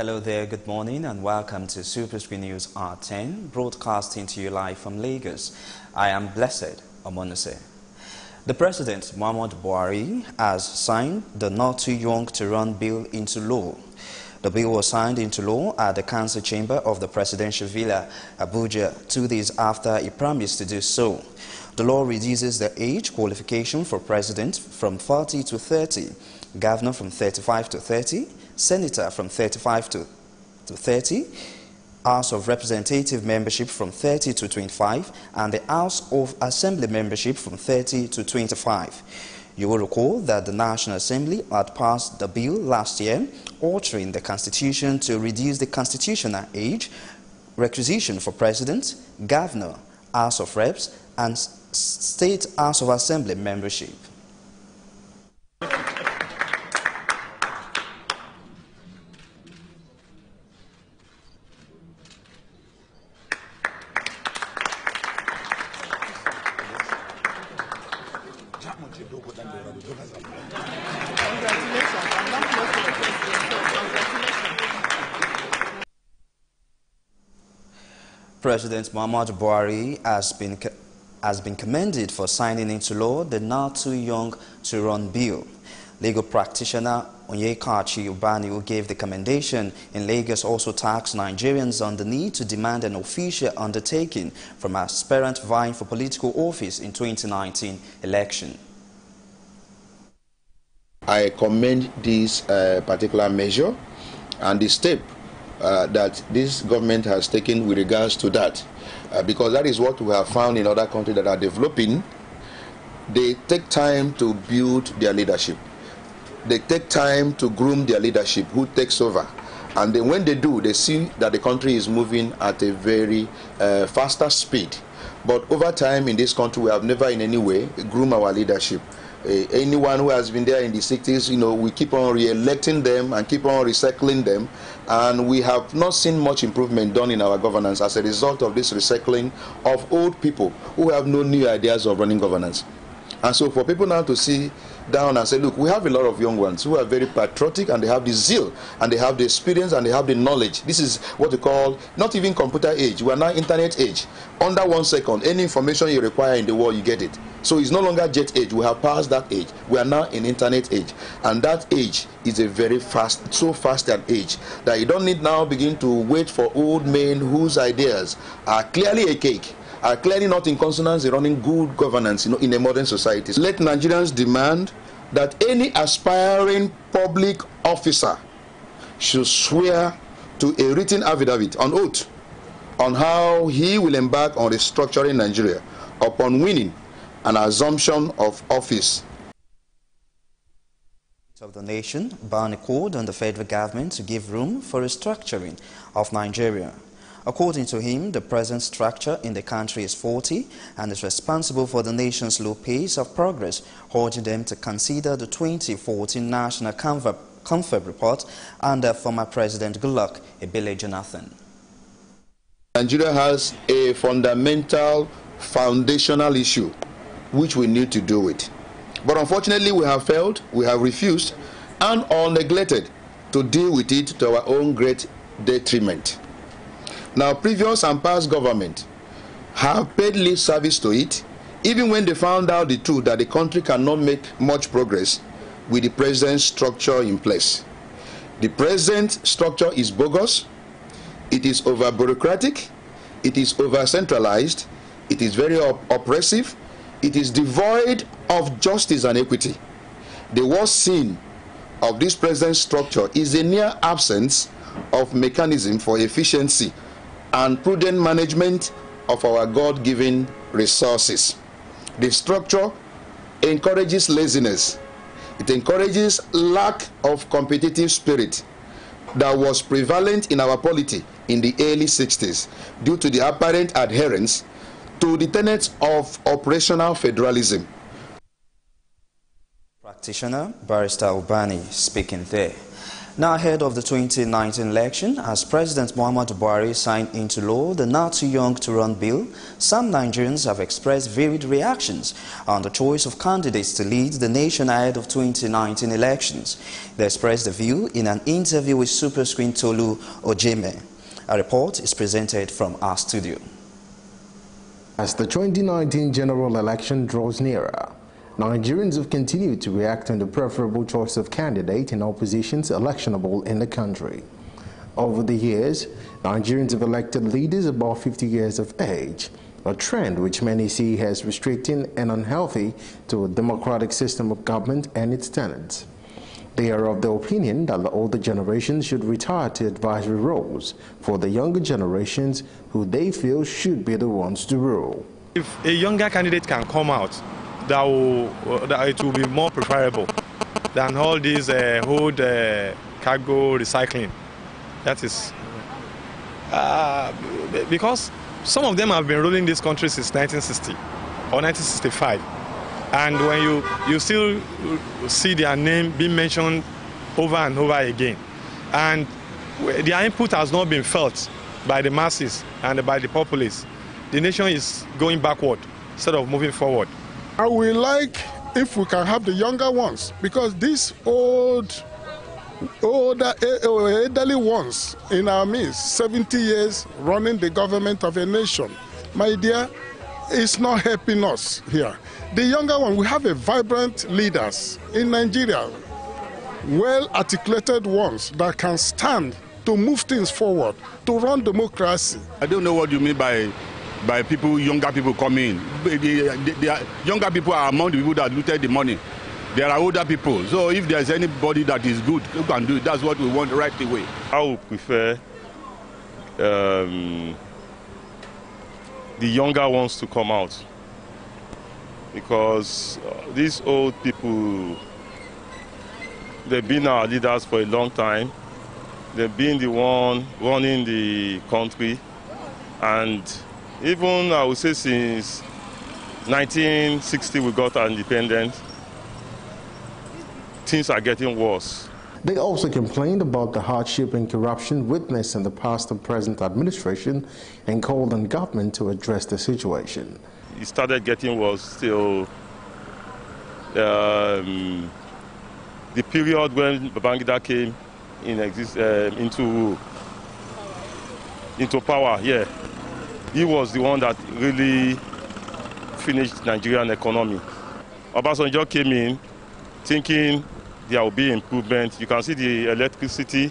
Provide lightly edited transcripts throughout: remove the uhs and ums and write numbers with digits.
Hello there, good morning and welcome to Superscreen News R10, broadcasting to you live from Lagos. I am Blessed Omonose. The President, Muhammad Buhari, has signed the Not Too Young to Run bill into law. The bill was signed into law at the Council Chamber of the Presidential Villa, Abuja, 2 days after he promised to do so. The law reduces the age qualification for President from 40 to 30, Governor from 35 to 30, Senator from 35 to 30, House of Representative membership from 30 to 25, and the House of Assembly membership from 30 to 25. You will recall that the National Assembly had passed the bill last year, altering the Constitution to reduce the constitutional age requisition for President, Governor, House of Reps, and State House of Assembly membership. President Muhammad Buhari has been commended for signing into law the Not Too Young to Run bill. Legal practitioner Onyekachi Ubani, who gave the commendation in Lagos, also tasked Nigerians on the need to demand an official undertaking from aspirants vying for political office in 2019 election. I commend this particular measure and the step that this government has taken with regards to that, because that is what we have found in other countries that are developing. They take time to build their leadership. They take time to groom their leadership, who takes over. And then when they do, they see that the country is moving at a very faster speed. But over time in this country, we have never in any way groomed our leadership. Anyone who has been there in the 60s, we keep on re-electing them and keep on recycling them, and we have not seen much improvement done in our governance as a result of this recycling of old people who have no new ideas of running governance. And so for people now to see down and say, look, we have a lot of young ones who are very patriotic, and they have the zeal, and they have the experience, and they have the knowledge. This is what we call not even computer age. We are now internet age. Under 1 second, any information you require in the world, you get it. So it's no longer jet age. We have passed that age. We are now in internet age. And that age is a very fast, so fast an age that you don't need now begin to wait for old men whose ideas are clearly a cake, are clearly not in consonance with running good governance in a modern society. Let Nigerians demand that any aspiring public officer should swear to a written affidavit on oath on how he will embark on restructuring Nigeria upon winning an assumption of office. Of the nation, ban a call on the federal government to give room for restructuring of Nigeria. According to him, the present structure in the country is faulty and is responsible for the nation's low pace of progress, urging them to consider the 2014 National Confab report under former President Goodluck Ebele Jonathan. Nigeria has a fundamental, foundational issue which we need to do with. But unfortunately, we have failed, we have refused, and or neglected to deal with it to our own great detriment. Now, previous and past government have paid lip service to it, even when they found out the truth that the country cannot make much progress with the present structure in place. The present structure is bogus, it is over-bureaucratic, it is over-centralized, it is very oppressive, it is devoid of justice and equity. The worst sin of this present structure is the near absence of mechanism for efficiency and prudent management of our God-given resources. The structure encourages laziness. It encourages lack of competitive spirit that was prevalent in our polity in the early 60s due to the apparent adherence to the tenets of operational federalism. Practitioner Barrister Ubani speaking there. Now, ahead of the 2019 election, as President Muhammadu Buhari signed into law the Not Too Young to Run bill, some Nigerians have expressed varied reactions on the choice of candidates to lead the nation ahead of 2019 elections. They expressed the view in an interview with Superscreen Tolu Ojeme. A report is presented from our studio. As the 2019 general election draws nearer, Nigerians have continued to react on the preferable choice of candidate in oppositions electionable in the country. Over the years, Nigerians have elected leaders above 50 years of age, a trend which many see as restricting and unhealthy to a democratic system of government and its tenets. They are of the opinion that the older generations should retire to advisory roles for the younger generations who they feel should be the ones to rule. If a younger candidate can come out, that it will be more preferable than all these old cargo recycling. That is because some of them have been ruling this country since 1960 or 1965, and when you still see their name being mentioned over and over again, and their input has not been felt by the masses and by the populace, the nation is going backward instead of moving forward. I would like if we can have the younger ones, because these older elderly ones in our midst, 70 years running the government of a nation, my dear, it's not helping us here. The younger one, we have a vibrant leaders in Nigeria, well-articulated ones that can stand to move things forward, to run democracy. I don't know what you mean by people, younger people coming in. The younger people are among the people that looted the money. There are older people. So if there's anybody that is good, who can do it, that's what we want right away. I would prefer the younger ones to come out, because these old people, they've been our leaders for a long time. They've been the one running the country, and even, I would say, since 1960 we got our independence, things are getting worse. They also complained about the hardship and corruption witnessed in the past and present administration and called on government to address the situation. It started getting worse till the period when Babangida came into power. Yeah. He was the one that really finished Nigerian economy. Obasanjo came in thinking there will be improvement. You can see the electricity.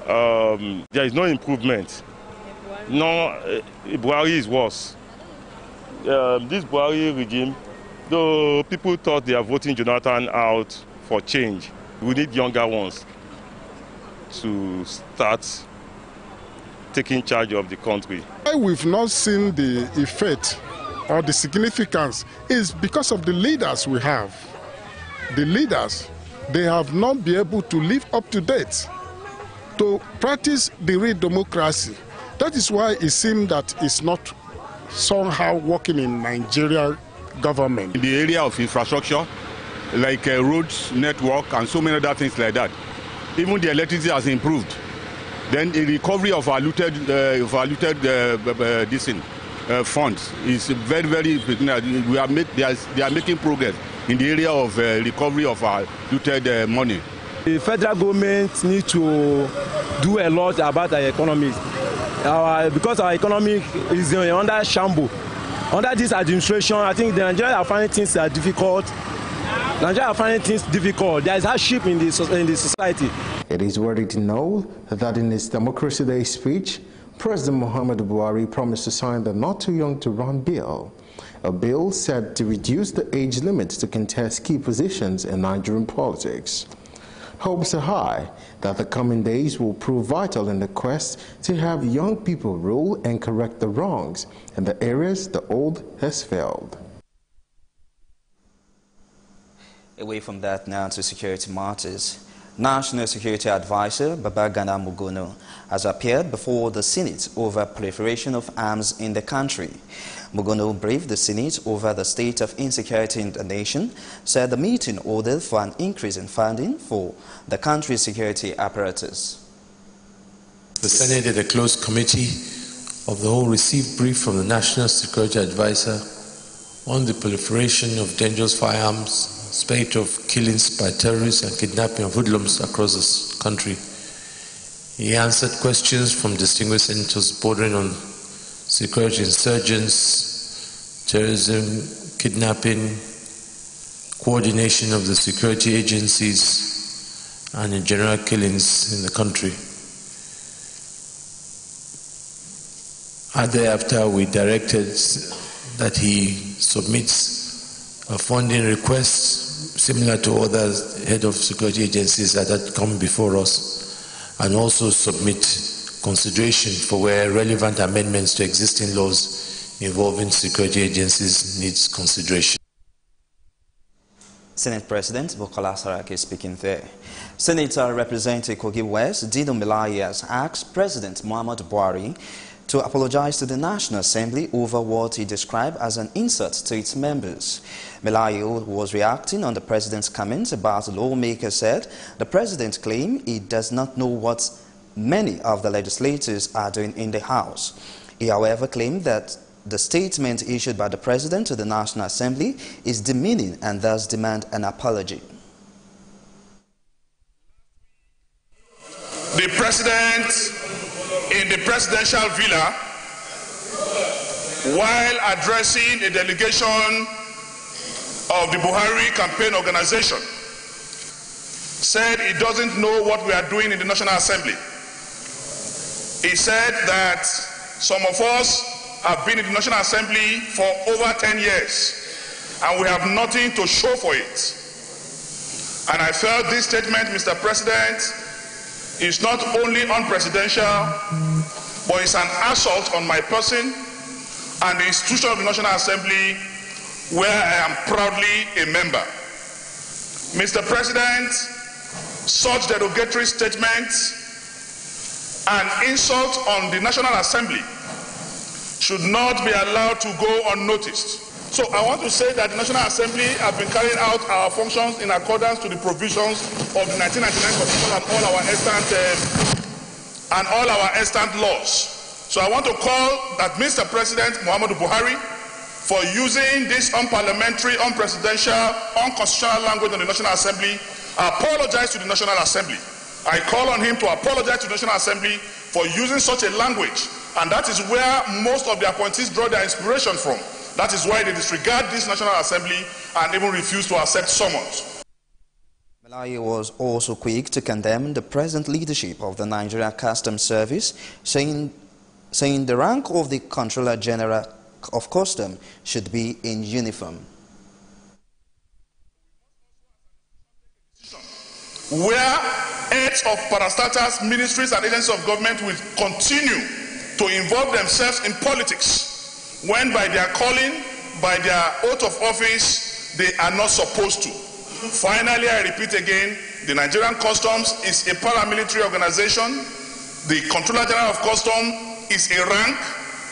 There is no improvement. No, Buhari is worse. This Buhari regime, though people thought they are voting Jonathan out for change, we need younger ones to start taking charge of the country. Why we've not seen the effect or the significance is because of the leaders we have. The leaders, they have not been able to live up to date to practice the real democracy. That is why it seems that it's not somehow working in Nigeria government. In the area of infrastructure, like roads, network, and so many other things like that, even the electricity has improved. Then the recovery of our looted funds is very, very. They are making progress in the area of recovery of our looted money. The federal government needs to do a lot about our economy. Because our economy is under shambles. Under this administration, I think the Nigerians are finding things are difficult. Nigeria are finding things difficult. There is hardship in the society. It is worthy to know that in his Democracy Day speech, President Muhammadu Buhari promised to sign the Not Too Young to Run bill, a bill set to reduce the age limit to contest key positions in Nigerian politics. Hopes are high that the coming days will prove vital in the quest to have young people rule and correct the wrongs in the areas the old has failed. Away from that now to security matters. National Security Advisor Babagana Mugono has appeared before the Senate over proliferation of arms in the country. Mugono briefed the Senate over the state of insecurity in the nation, said the meeting ordered for an increase in funding for the country's security apparatus. The Senate at a closed committee of the whole received brief from the National Security Advisor on the proliferation of dangerous firearms, spate of killings by terrorists and kidnapping of hoodlums across the country. He answered questions from distinguished senators bordering on security insurgents, terrorism, kidnapping, coordination of the security agencies, and in general killings in the country. Thereafter, we directed that he submits a funding request similar to other head of security agencies that had come before us, and also submit consideration for where relevant amendments to existing laws involving security agencies needs consideration. Senate President Bukola Saraki speaking there. Senator representing Kogi West, Dino Melaye, has asked President Muhammadu Buhari to apologize to the National Assembly over what he described as an insult to its members. Melaye, who was reacting on the president's comments about the lawmaker, said the president claimed he does not know what many of the legislators are doing in the House. He, however, claimed that the statement issued by the president to the National Assembly is demeaning and thus demand an apology. The president in the presidential villa, while addressing a delegation of the Buhari campaign organization, said he doesn't know what we are doing in the National Assembly. He said that some of us have been in the National Assembly for over 10 years and we have nothing to show for it. And I felt this statement, Mr. President, is not only unpresidential, but it's an assault on my person and the institution of the National Assembly, where I am proudly a member. Mr. President, such derogatory statements and insult on the National Assembly should not be allowed to go unnoticed. So I want to say that the National Assembly have been carrying out our functions in accordance to the provisions of the 1999 Constitution and all our extant laws. So I want to call that Mr. President Muhammadu Buhari for using this unparliamentary, unpresidential, unconstitutional language in the National Assembly, apologize to the National Assembly. I call on him to apologize to the National Assembly for using such a language, and that is where most of the appointees draw their inspiration from. That is why they disregard this National Assembly and even refuse to accept summons. Melaye was also quick to condemn the present leadership of the Nigeria Customs Service, saying the rank of the Controller General of Customs should be in uniform. Where heads of parastatals, ministries and agencies of government will continue to involve themselves in politics when by their calling, by their oath of office, they are not supposed to. Finally, I repeat again, the Nigerian Customs is a paramilitary organization. The Controller General of Customs is a rank.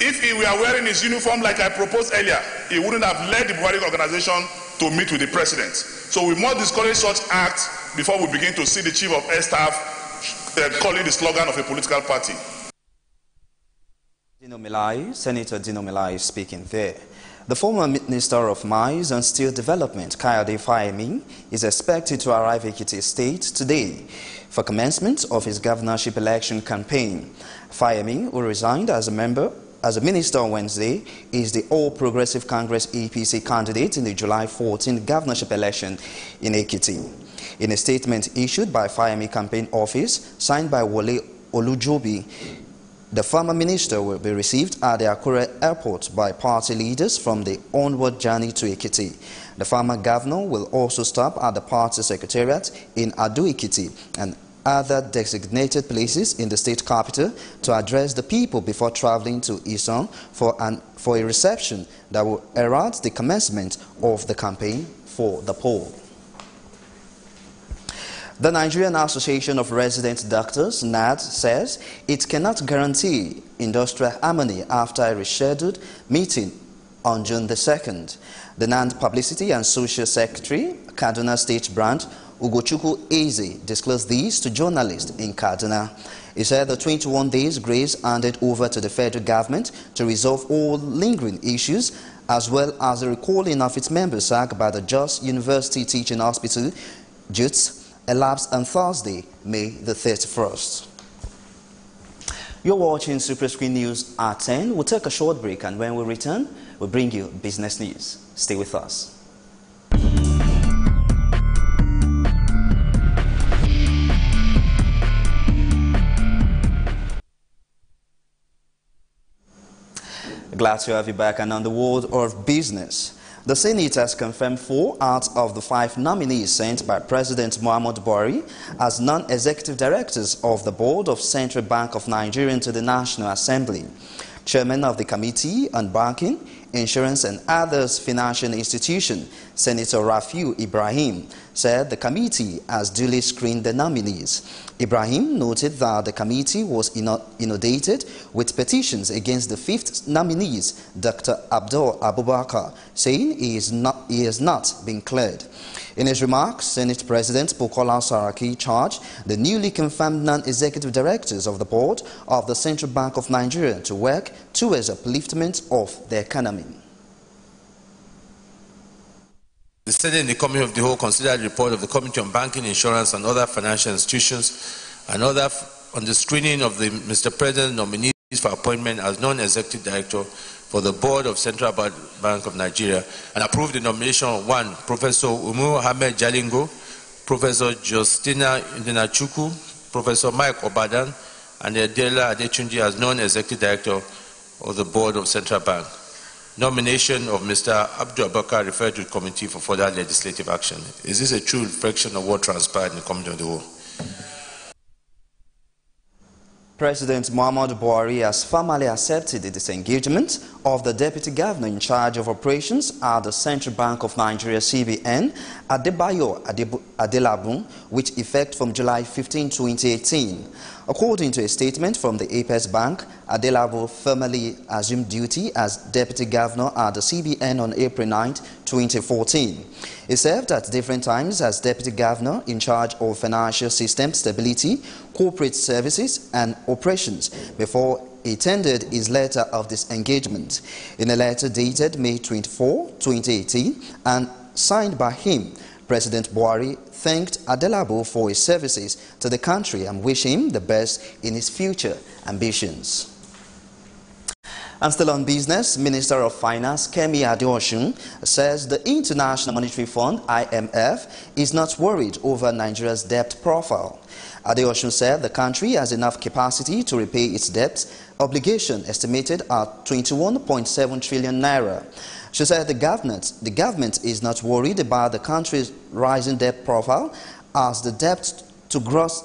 If he were wearing his uniform like I proposed earlier, he wouldn't have led the Buhari organization to meet with the president. So we must discourage such acts before we begin to see the Chief of Air Staff calling the slogan of a political party. Senator Dino Melaye speaking there. The former Minister of Mines and Steel Development, Kayode Fayemi, is expected to arrive at Ekiti State today for commencement of his governorship election campaign. Fayemi, who resigned as a minister on Wednesday, is the All Progressive Congress APC candidate in the July 14 governorship election in Ekiti. In a statement issued by Fayemi campaign office, signed by Wole Olujobi, the former minister will be received at the Akure airport by party leaders from the onward journey to Ekiti. The former governor will also stop at the party secretariat in Ado-Ekiti and other designated places in the state capital to address the people before traveling to Isan for a reception that will herald the commencement of the campaign for the poll. The Nigerian Association of Resident Doctors, NAD, says it cannot guarantee industrial harmony after a rescheduled meeting on June the 2nd. The NAD Publicity and Social Secretary, Kaduna State Branch, Ugochukwu Eze, disclosed these to journalists in Kaduna. He said the 21 days grace handed over to the federal government to resolve all lingering issues, as well as the recalling of its members sacked by the Jos University Teaching Hospital, JUTS, elapsed on Thursday, May the 31st. You're watching Superscreen News at 10. We'll take a short break, and when we return, we'll bring you business news. Stay with us. Glad to have you back. And on the world of business, the Senate has confirmed 4 out of the 5 nominees sent by President Muhammadu Buhari as non-executive directors of the Board of Central Bank of Nigeria to the National Assembly. Chairman of the Committee on Banking, Insurance and Others Financial Institution, Senator Rafiu Ibrahim, said the committee has duly screened the nominees. Ibrahim noted that the committee was inundated with petitions against the 5th nominees, Dr. Abdul Abubakar, saying he has not been cleared. In his remarks, Senate President Bukola Saraki charged the newly confirmed non-executive directors of the board of the Central Bank of Nigeria to work towards upliftment of the economy. The Senate and the Committee of the Whole considered the report of the Committee on Banking, Insurance and Other Financial Institutions and other on the screening of the Mr. President nominees for appointment as non-executive director for the Board of Central Bank of Nigeria and approved the nomination of 1. Professor Umu Ahmed Jalingo, Professor Justina Indenachukwu, Professor Mike Obadan, and Adela Adetunji as non-executive director of the Board of Central Bank. Nomination of Mr. Abdul Abubakar referred to the committee for further legislative action. Is this a true reflection of what transpired in the Committee of the Whole? President Muhammadu Buhari has formally accepted the disengagement of the Deputy Governor in charge of operations at the Central Bank of Nigeria (CBN), Adebayo Adelabun, with effect from July 15, 2018. According to a statement from the Apex Bank, Adelabun formally assumed duty as Deputy Governor at the CBN on April 9, 2014. He served at different times as Deputy Governor in charge of financial system stability, corporate services and operations before he tendered his letter of disengagement. In a letter dated May 24, 2018 and signed by him, President Buhari thanked Adelabun for his services to the country and wished him the best in his future ambitions. And still on business, Minister of Finance Kemi Adeosun says the International Monetary Fund (IMF) is not worried over Nigeria's debt profile. Adeosun said the country has enough capacity to repay its debt obligation estimated at 21.7 trillion naira. She said the government is not worried about the country's rising debt profile as the debt to gross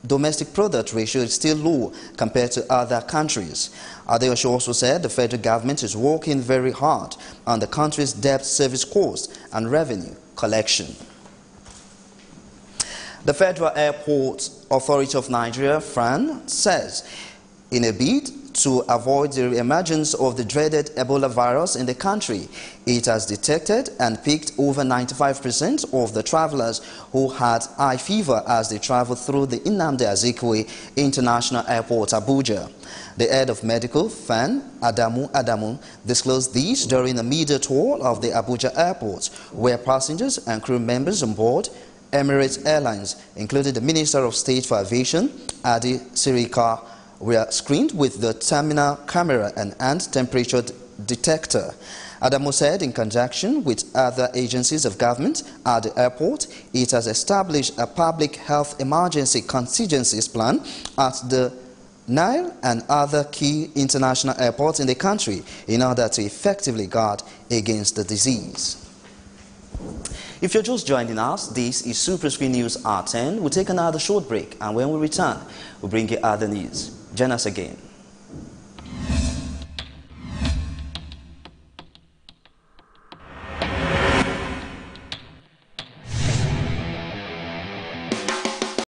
domestic product ratio is still low compared to other countries. Adeosun also said the federal government is working very hard on the country's debt service cost and revenue collection. The Federal Airport Authority of Nigeria, FRAN, says in a bid to avoid the emergence of the dreaded Ebola virus in the country, it has detected and picked over 95% of the travelers who had high fever as they traveled through the Nnamdi Azikiwe International Airport, Abuja. The head of medical, FAN, Adamu, disclosed this during a media tour of the Abuja airport, where passengers and crew members on board Emirates Airlines, including the Minister of State for Aviation, Adi Sirika, were screened with the terminal camera and hand temperature detector. Adamu said in conjunction with other agencies of government at the airport, it has established a public health emergency contingencies plan at the Nile and other key international airports in the country in order to effectively guard against the disease. If you're just joining us, this is Superscreen News R10. We'll take another short break, and when we return, we'll bring you other news. Join us again.